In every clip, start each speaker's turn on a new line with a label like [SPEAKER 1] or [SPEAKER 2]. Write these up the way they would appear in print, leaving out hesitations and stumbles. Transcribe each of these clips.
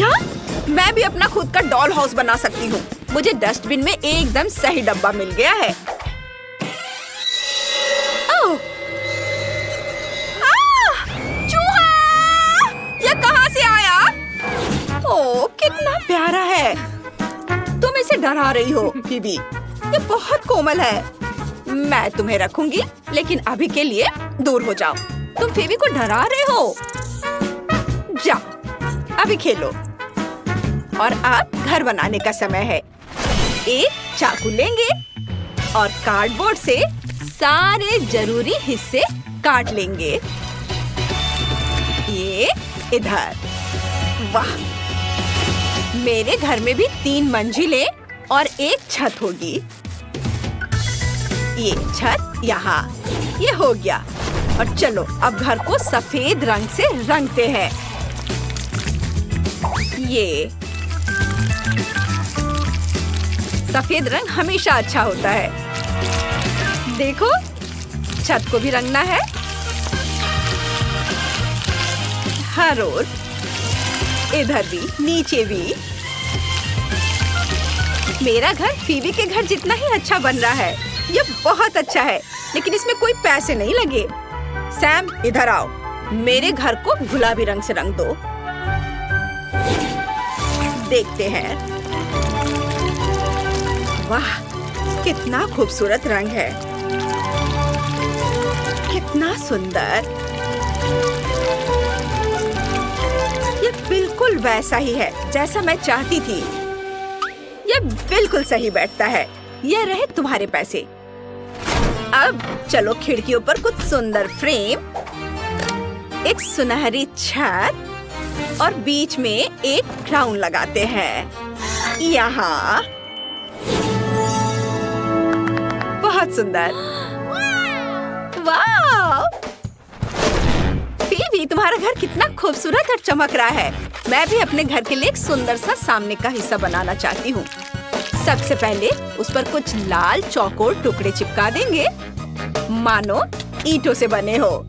[SPEAKER 1] क्या? मैं भी अपना खुद का डॉल हाउस बना सकती हूँ। मुझे डस्टबिन में एकदम सही डब्बा मिल गया है। ओह! चूहा! ये कहाँ से आया? ओह, कितना प्यारा है। तुम इसे डरा रही हो, बीबी। ये बहुत कोमल है। मैं तुम्हें रखूंगी, लेकिन अभी के लिए दूर हो जाओ। तुम फीबी को डरा रहे हो। जाओ, अभी खेलो। और अब घर बनाने का समय है। एक चाकू लेंगे और कार्डबोर्ड से सारे जरूरी हिस्से काट लेंगे। ये इधर। वाह! मेरे घर में भी 3 मंजिलें और एक छत होगी। ये छत यहाँ। ये हो गया। और चलो अब घर को सफेद रंग से रंगते हैं। ये सफेद रंग हमेशा अच्छा होता है। देखो, छत को भी रंगना है। हर ओर, इधर भी, नीचे भी। मेरा घर फीबी के घर जितना ही अच्छा बन रहा है। ये बहुत अच्छा है, लेकिन इसमें कोई पैसे नहीं लगे। सैम, इधर आओ। मेरे घर को गुलाबी रंग से रंग दो। देखते हैं। वाह, कितना खूबसूरत रंग है। कितना सुंदर। ये बिल्कुल वैसा ही है जैसा मैं चाहती थी। ये बिल्कुल सही बैठता है। ये रहे तुम्हारे पैसे। अब चलो खिड़कियों पर कुछ सुंदर फ्रेम, एक सुनहरी छत और बीच में एक क्राउन लगाते हैं। यहाँ बहुत सुंदर। वाह! फीबी, तुम्हारा घर कितना खूबसूरत और चमक रहा है। मैं भी अपने घर के लिए एक सुंदर सा सामने का हिस्सा बनाना चाहती हूँ। सबसे पहले उस पर कुछ लाल चौकोर टुकड़े चिपका देंगे, मानो ईंटों से बने हो।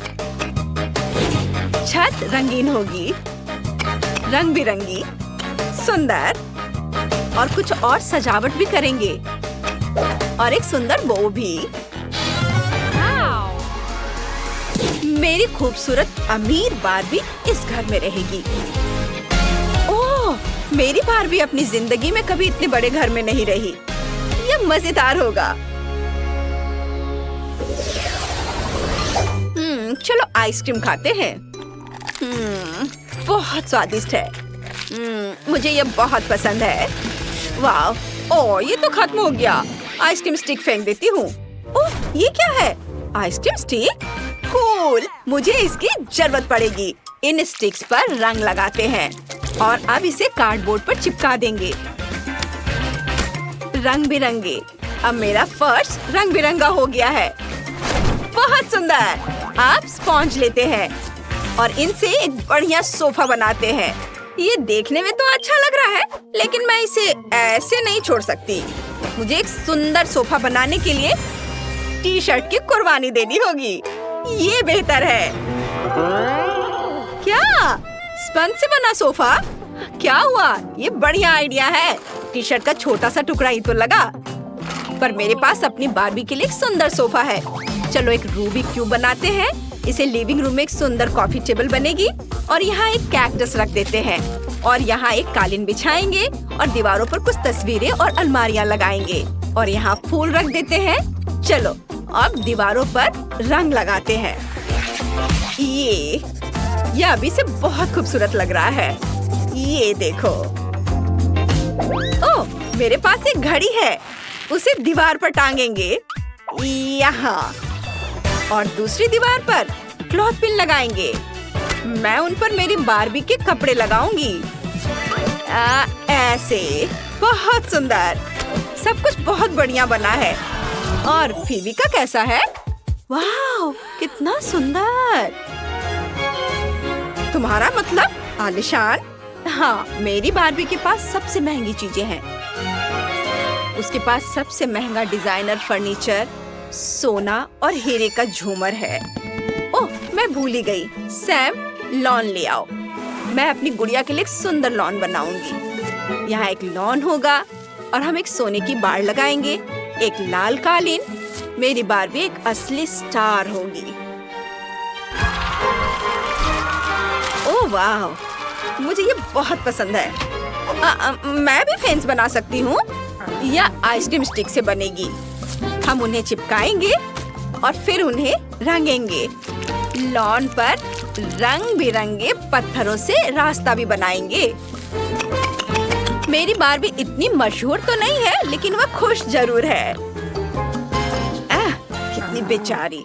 [SPEAKER 1] छत रंगीन होगी, रंग बिरंगी, सुंदर। और कुछ और सजावट भी करेंगे और एक सुंदर बो भी। मेरी खूबसूरत अमीर बारबी इस घर में रहेगी। ओह, मेरी बारबी अपनी जिंदगी में कभी इतने बड़े घर में नहीं रही। ये मजेदार होगा। चलो आइसक्रीम खाते हैं। बहुत स्वादिष्ट है। मुझे ये बहुत पसंद है। वाह! ओह, ये तो खत्म हो गया। आइसक्रीम स्टिक फेंक देती हूँ। ओह, ये क्या है? Ice cream stick? कूल! मुझे इसकी जरूरत पड़ेगी। इन स्टिक्स पर रंग लगाते हैं और अब इसे कार्डबोर्ड पर चिपका देंगे। रंग बिरंगे। अब मेरा फर्श रंग बिरंगा हो गया है। बहुत सुंदर। अब स्पॉन्ज लेते हैं और इनसे एक बढ़िया सोफा बनाते हैं। ये देखने में तो अच्छा लग रहा है, लेकिन मैं इसे ऐसे नहीं छोड़ सकती। मुझे एक सुंदर सोफा बनाने के लिए टी-शर्ट की कुर्बानी देनी होगी। ये बेहतर है। क्या? स्पंज से बना सोफा? क्या हुआ? ये बढ़िया आइडिया है। टी-शर्ट का छोटा सा टुकड़ा ही तो लगा। पर मेरे पास अपनी बारबी के लिए एक सुंदर सोफा है। चलो एक रूबिक क्यूब बनाते हैं। इसे लिविंग रूम में एक सुंदर कॉफी टेबल बनेगी और यहाँ एक कैक्टस रख देते हैं और यहाँ एक कालीन बिछाएंगे और दीवारों पर कुछ तस्वीरें और अलमारियाँ लगाएंगे और यहाँ फूल रख देते हैं। चलो अब दीवारों पर रंग लगाते हैं। ये अभी से बहुत खूबसूरत लग रहा है। ये देखो। ओह, मेरे पास एक घड़ी है। उसे दीवार पर टांगेंगे यहाँ और दूसरी दीवार पर क्लॉथ पिन लगाएंगे। मैं उन पर मेरी बारबी के कपड़े लगाऊंगी। ऐसे। बहुत सुंदर। सब कुछ बहुत बढ़िया बना है। और फीबी का कैसा है? वाह, कितना सुंदर। तुम्हारा मतलब आलीशान? हाँ, मेरी बारबी के पास सबसे महंगी चीजें हैं। उसके पास सबसे महंगा डिजाइनर फर्नीचर, सोना और हीरे का झूमर है। ओह, मैं भूल ही गई। सैम, लॉन ले आओ। मैं अपनी गुड़िया के लिए एक सुंदर लॉन बनाऊंगी। यहाँ एक लॉन होगा और हम एक सोने की बाड़ लगाएंगे, एक लाल कालीन। मेरी बारबी एक असली स्टार होगी। ओह वाह, मुझे ये बहुत पसंद है। मैं भी फेंस बना सकती हूँ या आइसक्रीम स्टिक से बनेगी। हम उन्हें चिपकाएंगे और फिर उन्हें रंगेंगे। लॉन पर रंग बिरंगे पत्थरों से रास्ता भी बनाएंगे। मेरी बारबी इतनी मशहूर तो नहीं है, लेकिन वह खुश जरूर है। कितनी बेचारी।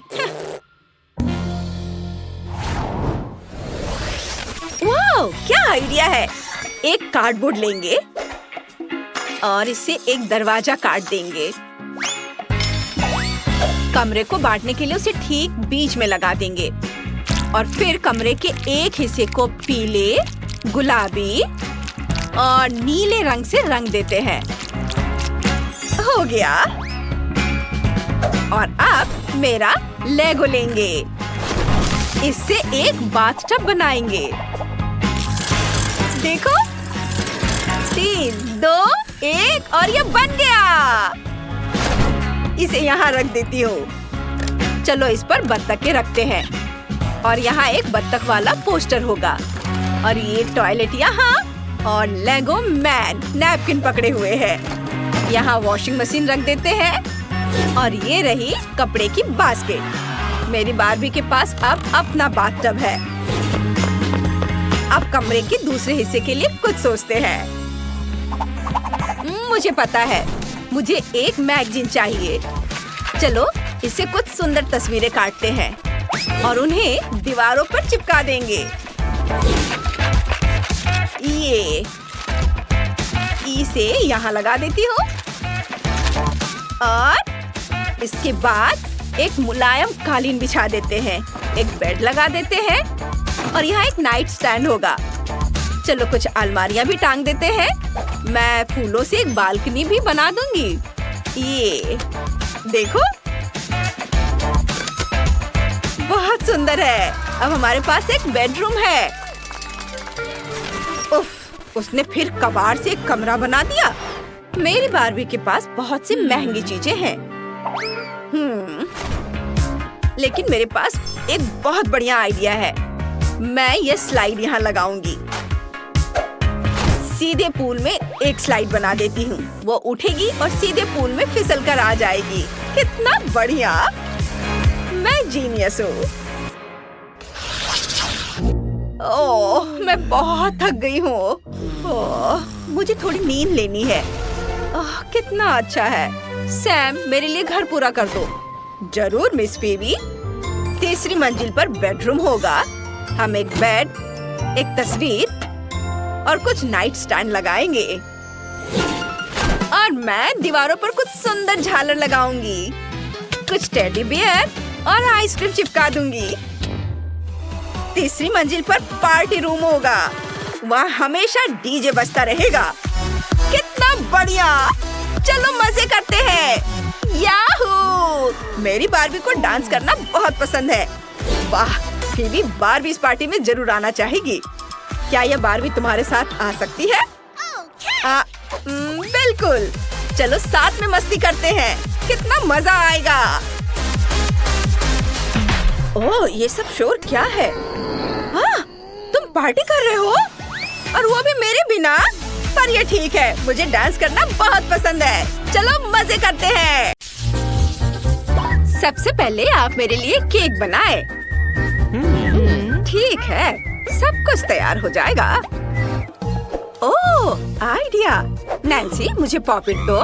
[SPEAKER 1] वाह, क्या आइडिया है। एक कार्डबोर्ड लेंगे और इसे एक दरवाजा काट देंगे। कमरे को बांटने के लिए उसे ठीक बीच में लगा देंगे और फिर कमरे के एक हिस्से को पीले, गुलाबी और नीले रंग से रंग देते हैं। हो गया। और अब मेरा लेगो लेंगे। इससे एक बाथटब बनाएंगे। देखो, 3, 2, 1 और ये बन गया। इसे यहाँ रख देती हूँ। चलो इस पर बत्तखें रखते हैं और यहाँ एक बत्तख वाला पोस्टर होगा और ये टॉयलेट यहाँ और लेगो मैन नैपकिन पकड़े हुए है। यहाँ वॉशिंग मशीन रख देते हैं और ये रही कपड़े की बास्केट। मेरी बारबी के पास अब अपना बाथटब है। अब कमरे के दूसरे हिस्से के लिए कुछ सोचते हैं। मुझे पता है, मुझे एक मैगजीन चाहिए। चलो इससे कुछ सुंदर तस्वीरें काटते हैं और उन्हें दीवारों पर चिपका देंगे। ये इसे यहाँ लगा देती हूँ और इसके बाद एक मुलायम कालीन बिछा देते हैं, एक बेड लगा देते हैं और यहाँ एक नाइट स्टैंड होगा। चलो कुछ अलमारियाँ भी टांग देते हैं। मैं फूलों से एक बालकनी भी बना दूंगी। ये देखो, बहुत सुंदर है। अब हमारे पास एक बेडरूम है। उफ, उसने फिर कबाड़ से एक कमरा बना दिया। मेरी बारबी के पास बहुत सी महंगी चीजें हैं। लेकिन मेरे पास एक बहुत बढ़िया आइडिया है। मैं ये स्लाइड यहाँ लगाऊंगी। सीधे पूल में एक स्लाइड बना देती हूँ। वो उठेगी और सीधे पूल में फिसल कर आ जाएगी। कितना बढ़िया। मैं जीनियस हूँ। ओह, मैं बहुत थक गई हूँ। ओह, मुझे थोड़ी नींद लेनी है। ओह, कितना अच्छा है। सैम, मेरे लिए घर पूरा कर दो। जरूर मिस बेबी। तीसरी मंजिल पर बेडरूम होगा। हम एक बेड, एक तस्वीर और कुछ नाइट स्टैंड लगाएंगे और मैं दीवारों पर कुछ सुंदर झालर लगाऊंगी। कुछ टेडी बियर और आइसक्रीम चिपका दूंगी। तीसरी मंजिल पर पार्टी रूम होगा। वहाँ हमेशा डीजे बजता रहेगा। कितना बढ़िया। चलो मजे करते हैं। याहू! मेरी बारबी को डांस करना बहुत पसंद है। वाह, फिर बारबी इस पार्टी में जरूर आना चाहेगी। क्या यह बारबी तुम्हारे साथ आ सकती है? बिल्कुल। चलो साथ में मस्ती करते हैं। कितना मजा आएगा। ओह, ये सब शोर क्या है? हाँ, तुम पार्टी कर रहे हो और वो भी मेरे बिना? पर ये ठीक है, मुझे डांस करना बहुत पसंद है। चलो मजे करते हैं। सबसे पहले आप मेरे लिए केक बनाए। ठीक है, सब कुछ तैयार हो जाएगा। ओह, आइडिया। नैन्सी, मुझे पॉपिट दो।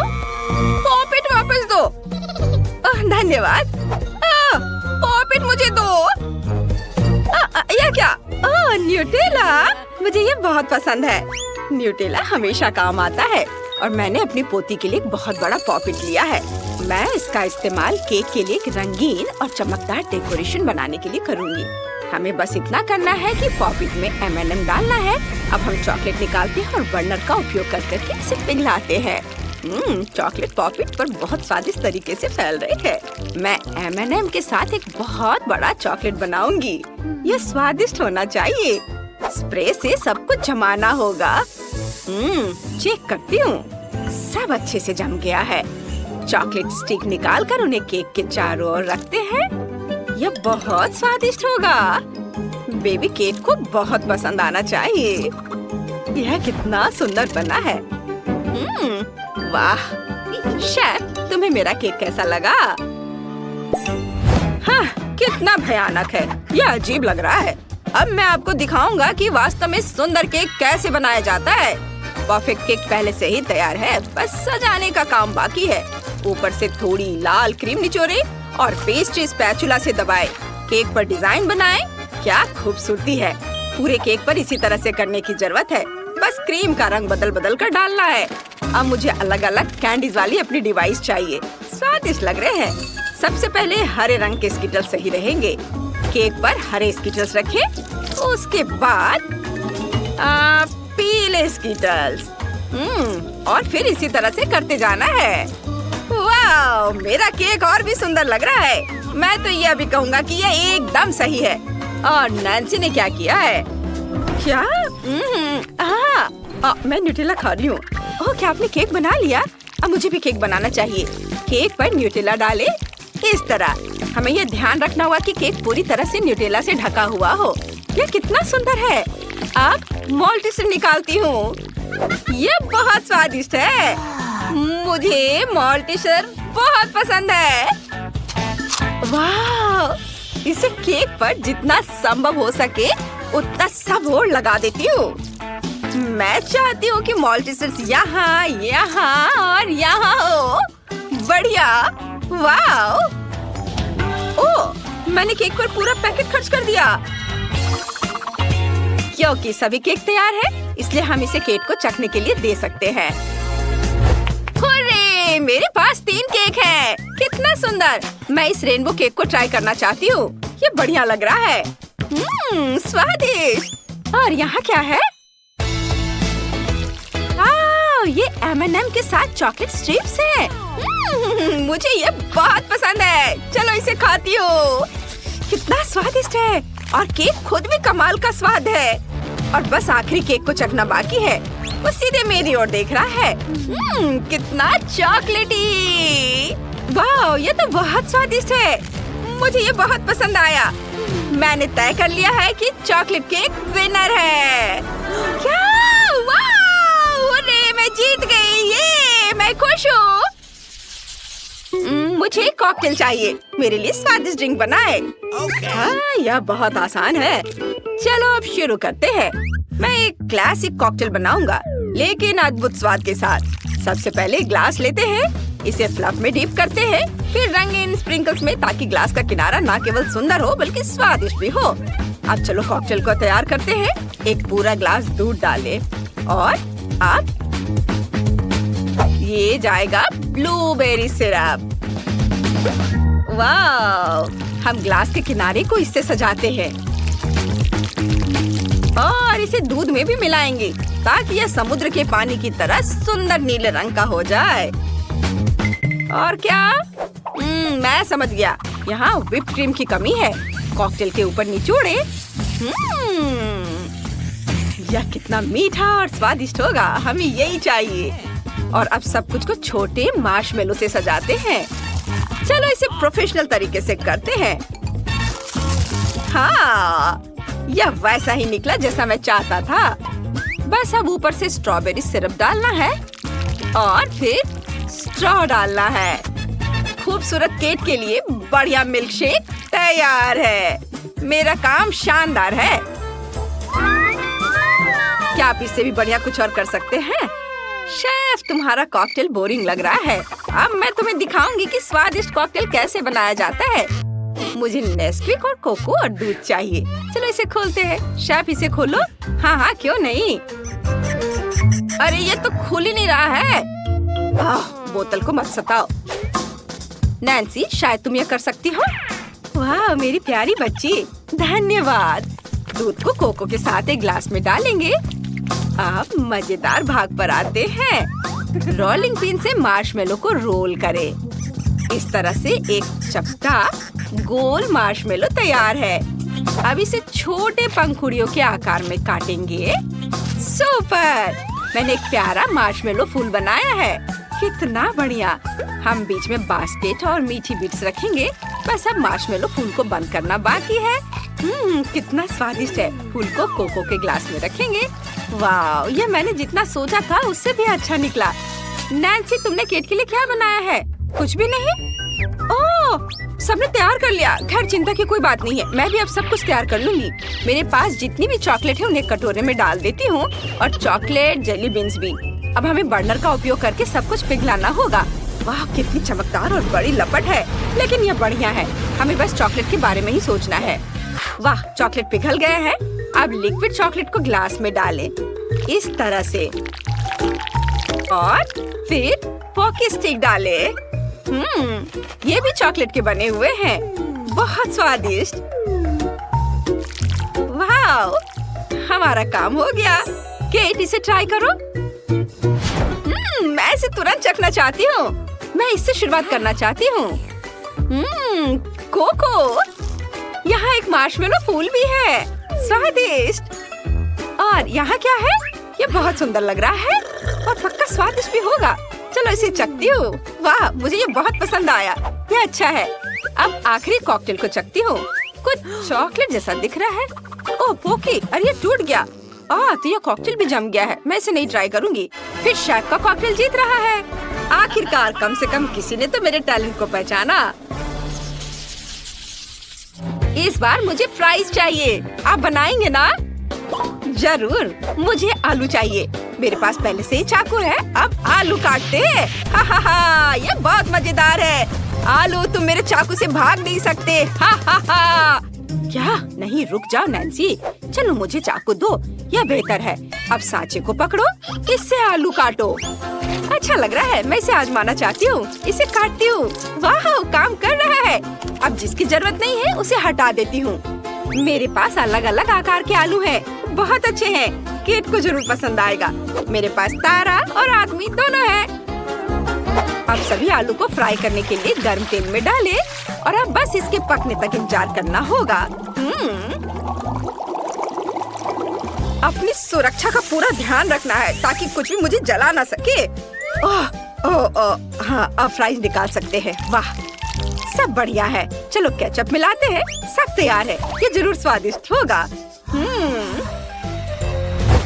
[SPEAKER 1] पॉपिट वापस दो। धन्यवाद। पॉपिट मुझे दो। यह क्या? न्यूटेला। मुझे ये बहुत पसंद है। न्यूटेला हमेशा काम आता है और मैंने अपनी पोती के लिए एक बहुत बड़ा पॉपिट लिया है। मैं इसका इस्तेमाल केक के लिए एक रंगीन और चमकदार डेकोरेशन बनाने के लिए करूँगी। हमें बस इतना करना है कि पॉपिट में M&M डालना है। अब हम चॉकलेट निकालते हैं और बर्नर का उपयोग करके इसे पिघलाते हैं। चॉकलेट पॉपिट पर बहुत स्वादिष्ट तरीके से फैल रही है। मैं M&M के साथ एक बहुत बड़ा चॉकलेट बनाऊंगी। ये स्वादिष्ट होना चाहिए। स्प्रे से सब कुछ जमाना होगा। चेक करती हूँ। सब अच्छे से जम गया है। चॉकलेट स्टिक निकाल कर उन्हें केक के चारों ओर रखते हैं। यह बहुत स्वादिष्ट होगा। बेबी केक को बहुत पसंद आना चाहिए। यह कितना सुंदर बना है। वाह शेफ, तुम्हें मेरा केक कैसा लगा? हाँ, कितना भयानक है। यह अजीब लग रहा है। अब मैं आपको दिखाऊंगा कि वास्तव में सुंदर केक कैसे बनाया जाता है। परफेक्ट केक पहले से ही तैयार है, बस सजाने का काम बाकी है। ऊपर से थोड़ी लाल क्रीम निचोड़े और पेस्ट्री स्पैचुला से दबाए। केक पर डिजाइन बनाए। क्या खूबसूरती है। पूरे केक पर इसी तरह से करने की जरूरत है। बस क्रीम का रंग बदल बदल कर डालना है। अब मुझे अलग अलग कैंडीज वाली अपनी डिवाइस चाहिए। स्वादिष्ट लग रहे हैं। सबसे पहले हरे रंग के स्किटल्स सही रहेंगे। केक पर हरे स्किटल्स रखें। उसके बाद पीले स्किटल्स। और फिर इसी तरह से करते जाना है। वाह, मेरा केक और भी सुंदर लग रहा है। मैं तो ये अभी कहूँगा कि यह एकदम सही है। और नैन्सी ने क्या किया है? क्या? मैं न्यूटेला खा रही हूँ। ओह, क्या आपने केक बना लिया? अब मुझे भी केक बनाना चाहिए। केक पर न्यूटेला डालें। इस तरह हमें यह ध्यान रखना होगा कि केक पूरी तरह से न्यूटेला से ढका हुआ हो। यह कितना सुंदर है। अब मॉल्टिसर निकालती हूँ। यह बहुत स्वादिष्ट है। मुझे मॉल्टिसर बहुत पसंद है। वाह, इसे केक पर जितना संभव हो सके उतना सब और लगा देती हूँ। मैं चाहती हूँ कि मॉल्टिसर्स यहाँ, यहाँ और यहाँ हो। बढ़िया। वाह, ओह, मैंने केक पर पूरा पैकेट खर्च कर दिया। क्योंकि सभी केक तैयार है, इसलिए हम इसे केक को चखने के लिए दे सकते हैं। हुर्रे, मेरे पास 3 केक हैं। कितना सुंदर। मैं इस रेनबो केक को ट्राई करना चाहती हूँ। ये बढ़िया लग रहा है। स्वादिष्ट। और यहाँ क्या है? ये M&M के साथ चॉकलेट स्ट्रिप्स है। मुझे ये बहुत पसंद है। चलो इसे खाती हूँ। कितना स्वादिष्ट है। और केक खुद भी कमाल का स्वाद है। और बस आखिरी केक को चखना बाकी है। वो सीधे मेरी ओर देख रहा है। कितना चॉकलेटी। वाह, ये तो बहुत स्वादिष्ट है। मुझे ये बहुत पसंद आया। मैंने तय कर लिया है कि चॉकलेट केक विनर है। क्या? मैं जीत गई। ये मैं खुश हूँ। मुझे कॉकटेल चाहिए। मेरे लिए स्वादिष्ट ड्रिंक बनाए। हाँ, यह बहुत आसान है। चलो अब शुरू करते हैं। मैं एक क्लासिक कॉकटेल बनाऊंगा, लेकिन अद्भुत स्वाद के साथ। सबसे पहले ग्लास लेते हैं। इसे फ्लफ में डीप करते हैं, फिर रंगीन स्प्रिंकल्स में, ताकि ग्लास का किनारा न केवल सुंदर हो बल्कि स्वादिष्ट भी हो। अब चलो कॉकटेल को तैयार करते हैं। एक पूरा ग्लास दूध डालें और अब ये जाएगा ब्लूबेरी सिरप। वाह, हम ग्लास के किनारे को इससे सजाते हैं और इसे दूध में भी मिलाएंगे ताकि यह समुद्र के पानी की तरह सुंदर नीले रंग का हो जाए। और क्या? मैं समझ गया। यहाँ व्हिप क्रीम की कमी है। कॉकटेल के ऊपर निचोड़े। यह कितना मीठा और स्वादिष्ट होगा। हमें यही चाहिए। और अब सब कुछ को छोटे मार्शमेलो से सजाते हैं। चलो इसे प्रोफेशनल तरीके से करते हैं। हाँ, यह वैसा ही निकला जैसा मैं चाहता था। बस अब ऊपर से स्ट्रॉबेरी सिरप डालना है और फिर स्ट्रॉ डालना है। खूबसूरत केक के लिए बढ़िया मिल्क शेक तैयार है। मेरा काम शानदार है। क्या आप इससे भी बढ़िया कुछ और कर सकते हैं? शेफ, तुम्हारा कॉकटेल बोरिंग लग रहा है। अब मैं तुम्हें दिखाऊंगी कि स्वादिष्ट कॉकटेल कैसे बनाया जाता है। मुझे नेस्क्विक और कोको और दूध चाहिए। चलो इसे खोलते हैं। शेफ, इसे खोलो। हाँ हाँ, क्यों नहीं। अरे ये तो खुल ही नहीं रहा है। बोतल को मत सताओ। नैन्सी, शायद तुम ये कर सकती हो। वाह, मेरी प्यारी बच्ची, धन्यवाद। दूध को कोको के साथ एक ग्लास में डालेंगे। अब मजेदार भाग पर आते हैं। रोलिंग पिन से मार्शमेलो को रोल करें। इस तरह से एक चपटा गोल मार्शमेलो तैयार है। अब इसे छोटे पंखुड़ियों के आकार में काटेंगे। सुपर! मैंने एक प्यारा मार्शमेलो फूल बनाया है। कितना बढ़िया। हम बीच में बास्केट और मीठी बीट्स रखेंगे। बस अब मार्शमेलो फूल को बंद करना बाकी है। कितना स्वादिष्ट है। फूल को कोको के ग्लास में रखेंगे। वाह, ये मैंने जितना सोचा था उससे भी अच्छा निकला। नैन्सी, तुमने केट के लिए क्या बनाया है? कुछ भी नहीं? ओह, सबने तैयार कर लिया। खैर, चिंता की कोई बात नहीं है। मैं भी अब सब कुछ तैयार कर लूंगी। मेरे पास जितनी भी चॉकलेट है उन्हें कटोरे में डाल देती हूँ, और चॉकलेट जेली बीन्स भी। अब हमें बर्नर का उपयोग करके सब कुछ पिघलाना होगा। वाह, कितनी चमकदार और बड़ी लपट है। लेकिन यह बढ़िया है। हमें बस चॉकलेट के बारे में ही सोचना है। वाह, चॉकलेट पिघल गया है। अब लिक्विड चॉकलेट को ग्लास में डालें, इस तरह से, और फिर पॉकी स्टिक डालें। ये भी चॉकलेट के बने हुए हैं। बहुत स्वादिष्ट। वाह, हमारा काम हो गया। केट, इसे ट्राई करो। मैं इसे तुरंत चखना चाहती हूँ। मैं इससे शुरुआत करना चाहती हूँ। कोको, यहाँ एक मार्शमेलो फूल भी है। स्वादिष्ट। और यहाँ क्या है? ये बहुत सुंदर लग रहा है और पक्का स्वादिष्ट भी होगा। चलो इसे चखती हूँ। वाह, मुझे ये बहुत पसंद आया। ये अच्छा है। अब आखिरी कॉकटेल को चखती हूँ। कुछ चॉकलेट जैसा दिख रहा है। ओह पोकी, अरे ये टूट गया। तो ये कॉकटेल भी जम गया है। मैं इसे नहीं ट्राई करूँगी। फिर शेफ का कॉकटेल जीत रहा है। आखिरकार कम से कम किसी ने तो मेरे टैलेंट को पहचाना। इस बार मुझे फ्राइज चाहिए। आप बनाएंगे ना? जरूर। मुझे आलू चाहिए। मेरे पास पहले से ही चाकू है। अब आलू काटते हैं। हा, ये बहुत मजेदार है। आलू, तुम मेरे चाकू से भाग नहीं सकते। हा। क्या? नहीं, रुक जाओ नैन्सी। चलो मुझे चाकू दो, यह बेहतर है। अब सांचे को पकड़ो, इससे आलू काटो। अच्छा लग रहा है। मैं इसे आजमाना चाहती हूँ। इसे काटती हूँ। वाह, काम कर रहा है। अब जिसकी जरूरत नहीं है उसे हटा देती हूँ। मेरे पास अलग अलग आकार के आलू हैं। बहुत अच्छे हैं। केट को जरूर पसंद आएगा। मेरे पास तारा और आदमी दोनों हैं। अब सभी आलू को फ्राई करने के लिए गर्म तेल में डालें, और अब बस इसके पकने तक इंतजार करना होगा। अपनी सुरक्षा का पूरा ध्यान रखना है ताकि कुछ भी मुझे जला ना सके। हाँ, अब फ्राइज निकाल सकते हैं। वाह, सब बढ़िया है। चलो केचप मिलाते हैं। सब तैयार है। ये जरूर स्वादिष्ट होगा।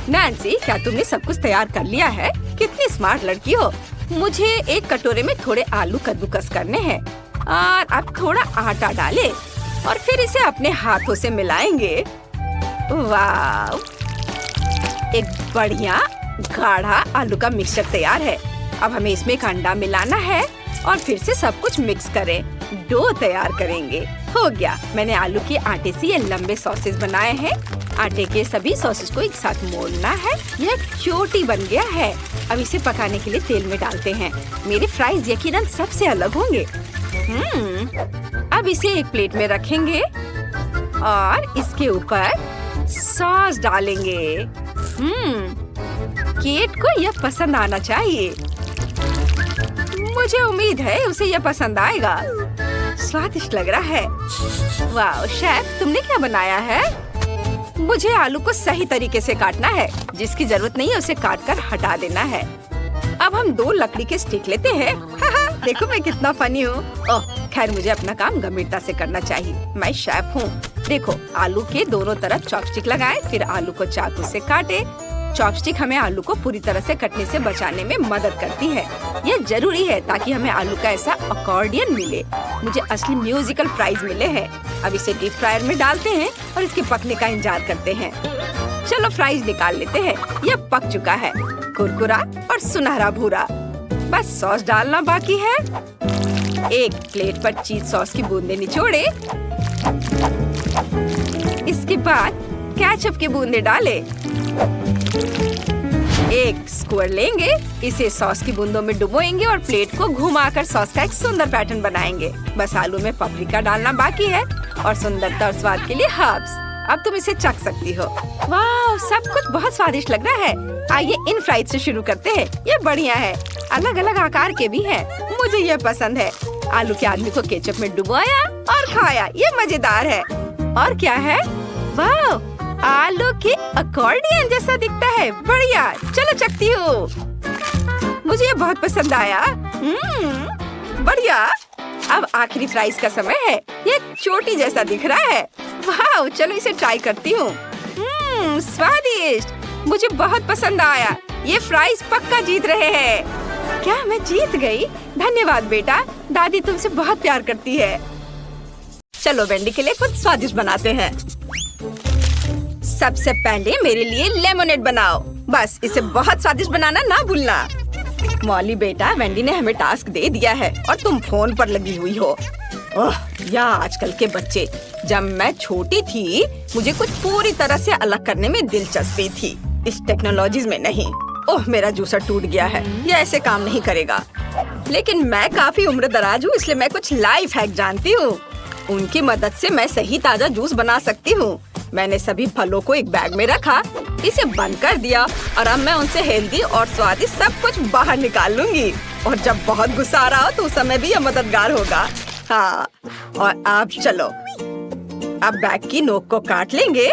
[SPEAKER 1] नैन्सी, क्या तुमने सब कुछ तैयार कर लिया है? कितनी स्मार्ट लड़की हो। मुझे एक कटोरे में थोड़े आलू कद्दूकस करने हैं, और अब थोड़ा आटा डालें और फिर इसे अपने हाथों से मिलाएंगे। वाह, एक बढ़िया गाढ़ा आलू का मिक्सचर तैयार है। अब हमें इसमें एक अंडा मिलाना है और फिर से सब कुछ मिक्स करें। डो तैयार करेंगे। हो गया। मैंने आलू के आटे से ये लंबे सॉसेज बनाए हैं। आटे के सभी सॉसेज को एक साथ मोड़ना है। यह एक चोटी बन गया है। अब इसे पकाने के लिए तेल में डालते हैं। मेरे फ्राइज यकीनन सबसे अलग होंगे। अब इसे एक प्लेट में रखेंगे और इसके ऊपर सॉस डालेंगे। केट को यह पसंद आना चाहिए। मुझे उम्मीद है उसे यह पसंद आएगा। स्वादिष्ट लग रहा है। वाह शेफ, तुमने क्या बनाया है? मुझे आलू को सही तरीके से काटना है। जिसकी जरूरत नहीं है उसे काट कर हटा देना है। अब हम 2 लकड़ी के स्टिक लेते हैं। देखो मैं कितना फनी हूँ। खैर, मुझे अपना काम गंभीरता से करना चाहिए। मैं शेफ हूँ। देखो, आलू के दोनों तरफ चॉपस्टिक लगाएं, फिर आलू को चाकू से काटे। चॉपस्टिक हमें आलू को पूरी तरह से कटने से बचाने में मदद करती है। यह जरूरी है ताकि हमें आलू का ऐसा अकॉर्डियन मिले। मुझे असली म्यूजिकल प्राइज मिले हैं। अब इसे डीप फ्रायर में डालते हैं और इसके पकने का इंतजार करते हैं। चलो फ्राइज निकाल लेते हैं। यह पक चुका है, कुरकुरा और सुनहरा भूरा। बस सॉस डालना बाकी है। एक प्लेट पर चीज सॉस की बूंदे निचोड़े। इसके बाद केचप की बूंदे डालें। एक स्क्वायर लेंगे, इसे सॉस की बूंदों में डुबोएंगे और प्लेट को घुमाकर सॉस का एक सुंदर पैटर्न बनाएंगे। बस आलू में पपरिका डालना बाकी है और सुंदरता और स्वाद के लिए हर्ब्स। अब तुम इसे चख सकती हो। वाह, सब कुछ बहुत स्वादिष्ट लग रहा है। आइए इन फ्राइज से शुरू करते हैं। ये बढ़िया है। अलग अलग आकार के भी हैं। मुझे ये पसंद है। आलू के आदमी को केचप में डुबोया और खाया। ये मजेदार है। और क्या है? वाह, आलू की अकॉर्डियन जैसा दिखता है। बढ़िया, चलो चखती हूँ। मुझे ये बहुत पसंद आया। बढ़िया। अब आखिरी फ्राइज का समय है। ये चोटी जैसा दिख रहा है। वाह, चलो इसे ट्राई करती हूँ। स्वादिष्ट, मुझे बहुत पसंद आया। ये फ्राइज पक्का जीत रहे हैं। क्या मैं जीत गई? धन्यवाद बेटा, दादी तुमसे बहुत प्यार करती है। चलो वेंडी के लिए कुछ स्वादिष्ट बनाते हैं। सबसे पहले मेरे लिए लेमोनेड बनाओ। बस इसे बहुत स्वादिष्ट बनाना ना भूलना। मॉली बेटा, वेंडी ने हमें टास्क दे दिया है और तुम फोन पर लगी हुई हो। ओह, या आजकल के बच्चे। जब मैं छोटी थी मुझे कुछ पूरी तरह से अलग करने में दिलचस्पी थी, इस टेक्नोलॉजीज में नहीं। ओह, मेरा जूसर टूट गया है। ये ऐसे काम नहीं करेगा। लेकिन मैं काफी उम्र दराज हूँ, इसलिए मैं कुछ लाइफ हैक जानती हूँ। उनकी मदद से मैं सही ताजा जूस बना सकती हूँ। मैंने सभी फलों को एक बैग में रखा, इसे बंद कर दिया और अब मैं उनसे हेल्दी और स्वादिष्ट सब कुछ बाहर निकाल लूंगी। और जब बहुत गुस्सा आ रहा हो तो उस समय भी यह मददगार होगा। हाँ, और अब चलो, अब बैग की नोक को काट लेंगे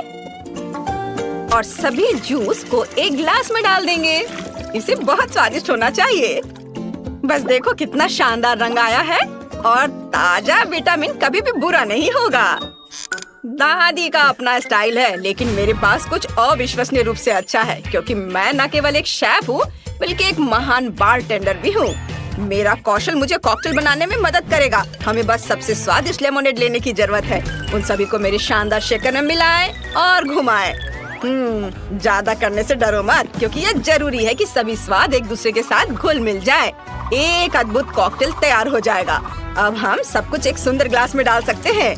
[SPEAKER 1] और सभी जूस को एक गिलास में डाल देंगे। इसे बहुत स्वादिष्ट होना चाहिए। बस देखो कितना शानदार रंग आया है और ताजा विटामिन कभी भी बुरा नहीं होगा। दादी का अपना स्टाइल है, लेकिन मेरे पास कुछ अविश्वसनीय रूप से अच्छा है, क्योंकि मैं न केवल एक शेफ हूँ बल्कि एक महान बारटेंडर भी हूँ। मेरा कौशल मुझे कॉकटेल बनाने में मदद करेगा। हमें बस सबसे स्वादिष्ट लेमोनेड लेने की जरूरत है। उन सभी को मेरे शानदार शेकर में मिलाएं और घुमाएं। ज्यादा करने से डरो मत, क्योंकि यह जरूरी है कि सभी स्वाद एक दूसरे के साथ घुल मिल जाए। एक अद्भुत कॉकटेल तैयार हो जाएगा। अब हम सब कुछ एक सुंदर ग्लास में डाल सकते हैं,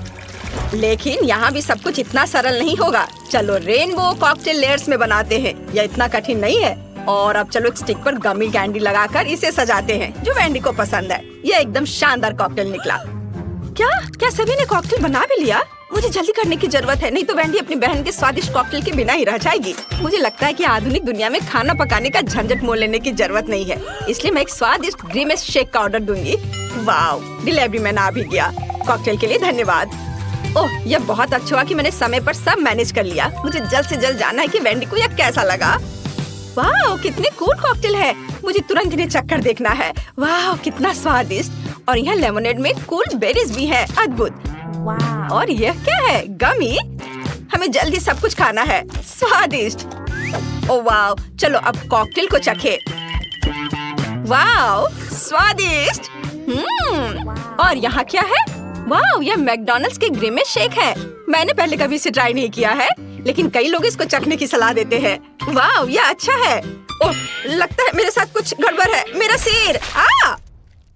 [SPEAKER 1] लेकिन यहाँ भी सब कुछ इतना सरल नहीं होगा। चलो रेनबो कॉकटेल लेयर्स में बनाते हैं। यह इतना कठिन नहीं है। और अब चलो एक स्टिक पर गमी कैंडी लगाकर इसे सजाते हैं, जो वेंडी को पसंद है। यह एकदम शानदार कॉकटेल निकला। क्या सभी ने कॉकटेल बना भी लिया? मुझे जल्दी करने की जरूरत है, नहीं तो वेंडी अपनी बहन के स्वादिष्ट कॉकटेल के बिना ही रह जाएगी। मुझे लगता है कि आधुनिक दुनिया में खाना पकाने का झंझट मोल लेने की जरूरत नहीं है, इसलिए मैं एक स्वादिष्ट ग्रीमेस शेक का ऑर्डर दूंगी। वाओ, डिलीवरी मैन आ भी गया। कॉकटेल के लिए धन्यवाद। ओह, यह बहुत अच्छा हुआ कि मैंने समय पर सब मैनेज कर लिया। मुझे जल्द से जल्द जानना है कि वेंडी को यह कैसा लगा। वाह, कितने कूल कॉकटेल है। मुझे तुरंत इन्हें चक्कर देखना है। वाह, कितना स्वादिष्ट। और यहाँ लेमोनेड में कूल बेरीज भी है। अद्भुत। और यह क्या है? गमी। हमें जल्दी सब कुछ खाना है। स्वादिष्ट। ओह वाह, चलो अब कॉकटेल को चखे। वाह, स्वादिष्ट। और यहाँ क्या है? वाह, यह मैकडॉनल्ड्स के ग्रीमेस शेक है। मैंने पहले कभी इसे ट्राई नहीं किया है, लेकिन कई लोग इसको चखने की सलाह देते हैं। वाह, यह अच्छा है। ओह, लगता है मेरे साथ कुछ गड़बड़ है। मेरा सिर।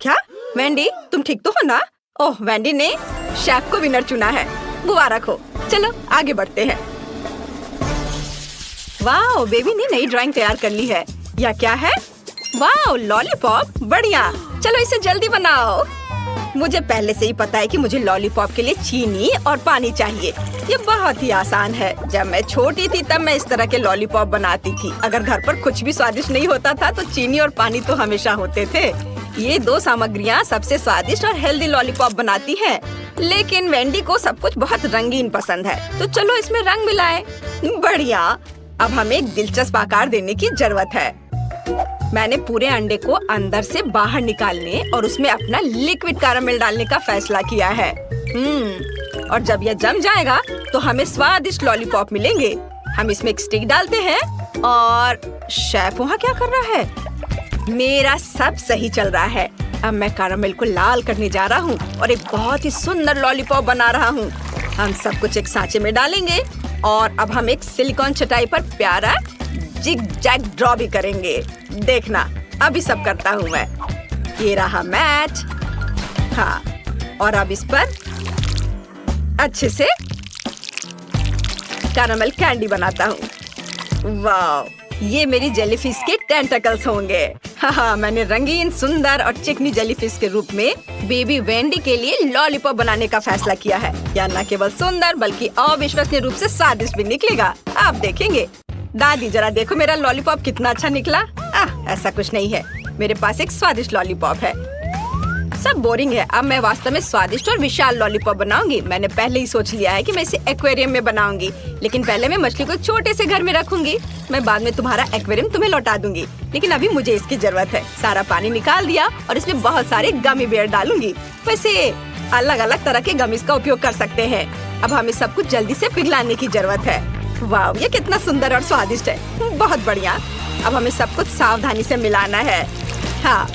[SPEAKER 1] क्या वेंडी, तुम ठीक तो हो ना? ओह, वेंडी ने शेफ को विनर चुना है। मुबारक हो। चलो आगे बढ़ते हैं। वाह, बेबी ने नई ड्राइंग तैयार कर ली है। यह क्या है? वाह, लॉलीपॉप। बढ़िया, चलो इसे जल्दी बनाओ। मुझे पहले से ही पता है कि मुझे लॉलीपॉप के लिए चीनी और पानी चाहिए। ये बहुत ही आसान है। जब मैं छोटी थी तब मैं इस तरह के लॉलीपॉप बनाती थी। अगर घर पर कुछ भी स्वादिष्ट नहीं होता था तो चीनी और पानी तो हमेशा होते थे। ये दो सामग्रियाँ सबसे स्वादिष्ट और हेल्दी लॉलीपॉप बनाती हैं। लेकिन वेंडी को सब कुछ बहुत रंगीन पसंद है, तो चलो इसमें रंग मिलाएं। बढ़िया। अब हमें एक दिलचस्प आकार देने की जरूरत है। मैंने पूरे अंडे को अंदर से बाहर निकालने और उसमें अपना लिक्विड कैरामेल डालने का फैसला किया है। और जब यह जम जाएगा तो हमें स्वादिष्ट लॉलीपॉप मिलेंगे। हम इसमें एक स्टिक डालते हैं और शेफ वहाँ क्या कर रहा है? मेरा सब सही चल रहा है। अब मैं कैरामेल को लाल करने जा रहा हूँ और एक बहुत ही सुंदर लॉलीपॉप बना रहा हूँ। हम सब कुछ एक सांचे में डालेंगे और अब हम एक सिलिकॉन चटाई पर प्यारा जिग जैग ड्रॉ भी करेंगे। देखना, अभी सब करता हूँ मैं। ये रहा मैच। हाँ, और अब इस पर अच्छे से कैरामेल कैंडी बनाता हूँ। वाह, ये मेरी जेलीफिश के टेंटकल्स होंगे। हाँ, मैंने रंगीन, सुंदर और चिकनी जेलीफिश के रूप में बेबी वेंडी के लिए लॉलीपॉप बनाने का फैसला किया है। यह न केवल सुंदर बल्कि अविश्वसनीय रूप से स्वादिष्ट भी निकलेगा। आप देखेंगे। दादी, जरा देखो मेरा लॉलीपॉप कितना अच्छा निकला। ऐसा कुछ नहीं है, मेरे पास एक स्वादिष्ट लॉलीपॉप है। सब बोरिंग है। अब मैं वास्तव में स्वादिष्ट और विशाल लॉलीपॉप बनाऊंगी। मैंने पहले ही सोच लिया है कि मैं इसे एक्वेरियम में बनाऊंगी, लेकिन पहले मैं मछली को छोटे से घर में रखूंगी। मैं बाद में तुम्हारा एक्वेरियम तुम्हें लौटा दूंगी, लेकिन अभी मुझे इसकी जरूरत है। सारा पानी निकाल दिया और इसमें बहुत सारे गमी बेयर डालूंगी। वैसे अलग अलग तरह के गमीज का उपयोग कर सकते हैं। अब हमें सब कुछ जल्दी से पिघलाने की जरूरत है। वाह, ये कितना सुंदर और स्वादिष्ट है। बहुत बढ़िया। अब हमें सब कुछ सावधानी से मिलाना है। हाँ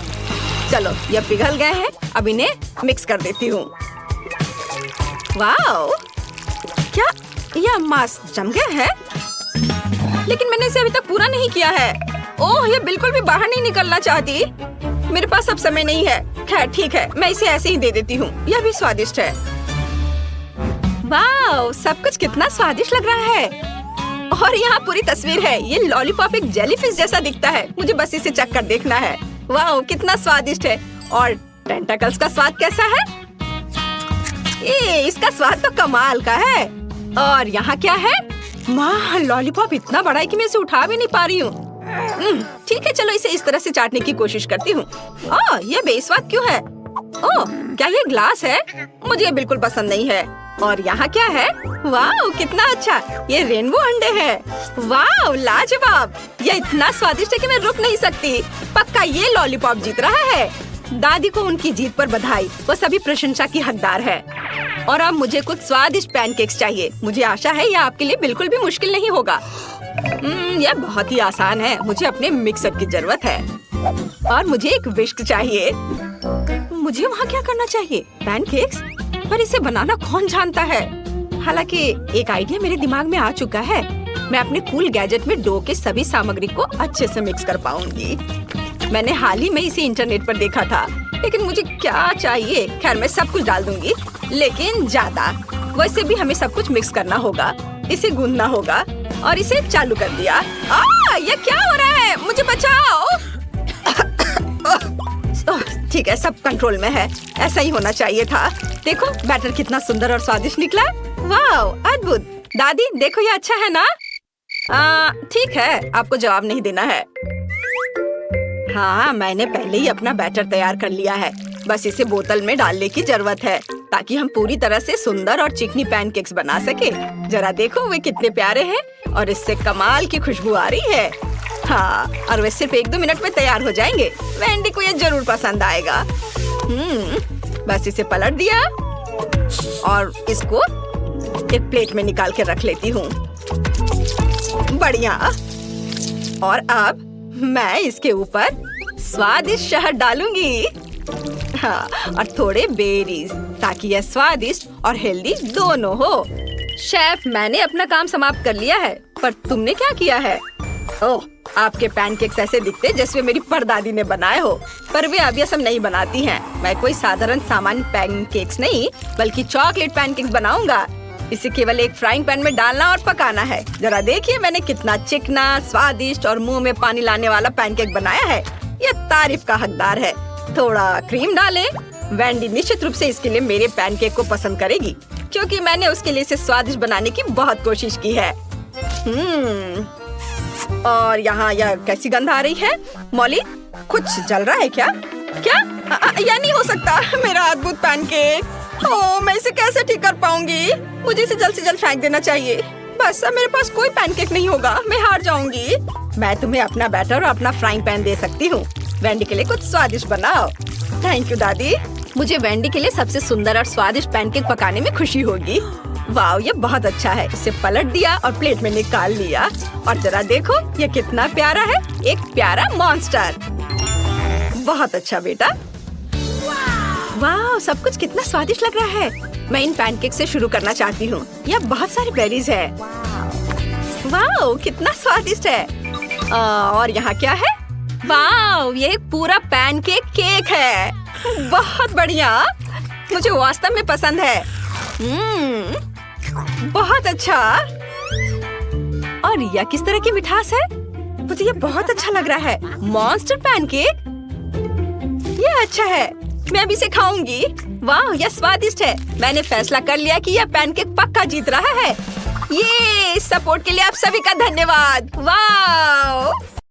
[SPEAKER 1] चलो, ये पिघल गए हैं। अब इन्हें मिक्स कर देती हूँ। वाह, क्या यह मांस जम गया है? लेकिन मैंने इसे अभी तक पूरा नहीं किया है। ओह, ये बिल्कुल भी बाहर नहीं निकलना चाहती। मेरे पास अब समय नहीं है। खैर ठीक है, मैं इसे ऐसे ही दे देती हूँ। यह भी स्वादिष्ट है। वाह, सब कुछ कितना स्वादिष्ट लग रहा है। और यहाँ पूरी तस्वीर है। ये लॉलीपॉप एक जेलीफिश जैसा दिखता है। मुझे बस इसे चख कर देखना है। वाह, कितना स्वादिष्ट है। और टेंटाकल्स का स्वाद कैसा है? इसका स्वाद तो कमाल का है। और यहाँ क्या है? माँ, लॉलीपॉप इतना बड़ा है कि मैं इसे उठा भी नहीं पा रही हूँ। ठीक है, चलो इसे इस तरह से चाटने की कोशिश करती हूँ। ये बेस्वाद क्यों है? ओह, क्या ये ग्लास है? मुझे ये बिल्कुल पसंद नहीं है। और यहाँ क्या है? वाह, कितना अच्छा। ये रेनबो अंडे हैं। वाह, लाजवाब। ये इतना स्वादिष्ट है कि मैं रुक नहीं सकती। पक्का ये लॉलीपॉप जीत रहा है। दादी को उनकी जीत पर बधाई। वो सभी प्रशंसा की हकदार है। और अब मुझे कुछ स्वादिष्ट पैनकेक्स चाहिए। मुझे आशा है यह आपके लिए बिल्कुल भी मुश्किल नहीं होगा। यह बहुत ही आसान है। मुझे अपने मिक्सर की जरूरत है और मुझे एक विस्क चाहिए। मुझे वहाँ क्या करना चाहिए? पैनकेक्स? पर इसे बनाना कौन जानता है? हालांकि एक आइडिया मेरे दिमाग में आ चुका है। मैं अपने कूल गैजेट में डो के सभी सामग्री को अच्छे से मिक्स कर पाऊंगी। मैंने हाल ही में इसे इंटरनेट पर देखा था, लेकिन मुझे क्या चाहिए? खैर, मैं सब कुछ डाल दूंगी, लेकिन ज्यादा। वैसे भी हमें सब कुछ मिक्स करना होगा। इसे गूंदना होगा और इसे चालू कर दिया। ये क्या हो रहा है? मुझे बचाओ। ठीक है, सब कंट्रोल में है। ऐसा ही होना चाहिए था। देखो, बैटर कितना सुंदर और स्वादिष्ट निकला। वाह, अद्भुत। दादी देखो, ये अच्छा है ना? ठीक है, आपको जवाब नहीं देना है। हाँ, मैंने पहले ही अपना बैटर तैयार कर लिया है। बस इसे बोतल में डालने की जरूरत है ताकि हम पूरी तरह से सुंदर और चिकनी पैनकेक्स बना सके। जरा देखो, वे कितने प्यारे हैं और इससे कमाल की खुशबू आ रही है। हाँ, और वे सिर्फ 1-2 मिनट में तैयार हो जाएंगे। वेंडी को ये जरूर पसंद आएगा। बस इसे पलट दिया और इसको एक प्लेट में निकाल के रख लेती हूँ। बढ़िया। और अब मैं इसके ऊपर स्वादिष्ट शहद डालूंगी। हाँ, और थोड़े बेरीज, ताकि यह स्वादिष्ट और हेल्दी दोनों हो। शेफ, मैंने अपना काम समाप्त कर लिया है, पर तुमने क्या किया है? ओह, आपके पैनकेक्स ऐसे दिखते जैसे मेरी परदादी ने बनाए हो, पर वे अब ये सब नहीं बनाती हैं। मैं कोई साधारण सामान्य पैनकेक्स नहीं, बल्कि चॉकलेट पैनकेक्स बनाऊंगा। इसे केवल एक फ्राइंग पैन में डालना और पकाना है। जरा देखिए, मैंने कितना चिकना, स्वादिष्ट और मुंह में पानी लाने वाला पैनकेक बनाया है। यह तारीफ का हकदार है। थोड़ा क्रीम डालें। वेंडी निश्चित रूप से इसके लिए मेरे पैनकेक को पसंद करेगी, क्योंकि मैंने उसके लिए इसे स्वादिष्ट बनाने की बहुत कोशिश की है। और यहाँ यह कैसी गंध आ रही है? मॉली, कुछ जल रहा है क्या? क्या? यह नहीं हो सकता। मेरा अद्भुत पैनकेक। ओह, मैं इसे कैसे ठीक कर पाऊंगी? मुझे इसे जल्द से जल्द फेंक देना चाहिए। बस अब मेरे पास कोई पैनकेक नहीं होगा। मैं हार जाऊंगी। मैं तुम्हें अपना बैटर और अपना फ्राइंग पैन दे सकती हूँ। वेंडी के लिए कुछ स्वादिष्ट बनाओ। थैंक यू दादी। मुझे वेंडी के लिए सबसे सुंदर और स्वादिष्ट पैनकेक पकाने में खुशी होगी। वाह, ये बहुत अच्छा है। इसे पलट दिया और प्लेट में निकाल लिया। और जरा देखो, ये कितना प्यारा है। एक प्यारा मॉन्स्टर। बहुत अच्छा बेटा। वाह, सब कुछ कितना स्वादिष्ट लग रहा है। मैं इन पैनकेक से शुरू करना चाहती हूँ। यह बहुत सारी बेरीज है। वाह, कितना स्वादिष्ट है। और यहाँ क्या है? वाह, ये एक पूरा पैनकेक केक है। बहुत बढ़िया। मुझे वास्तव में पसंद है। बहुत अच्छा। और यह किस तरह की मिठास है? मुझे ये बहुत अच्छा लग रहा है। मॉन्स्टर पैनकेक, ये अच्छा है। मैं अभी इसे खाऊंगी। वाह, यह स्वादिष्ट है। मैंने फैसला कर लिया कि यह पैनकेक पक्का जीत रहा है। ये सपोर्ट के लिए आप सभी का धन्यवाद। वाह।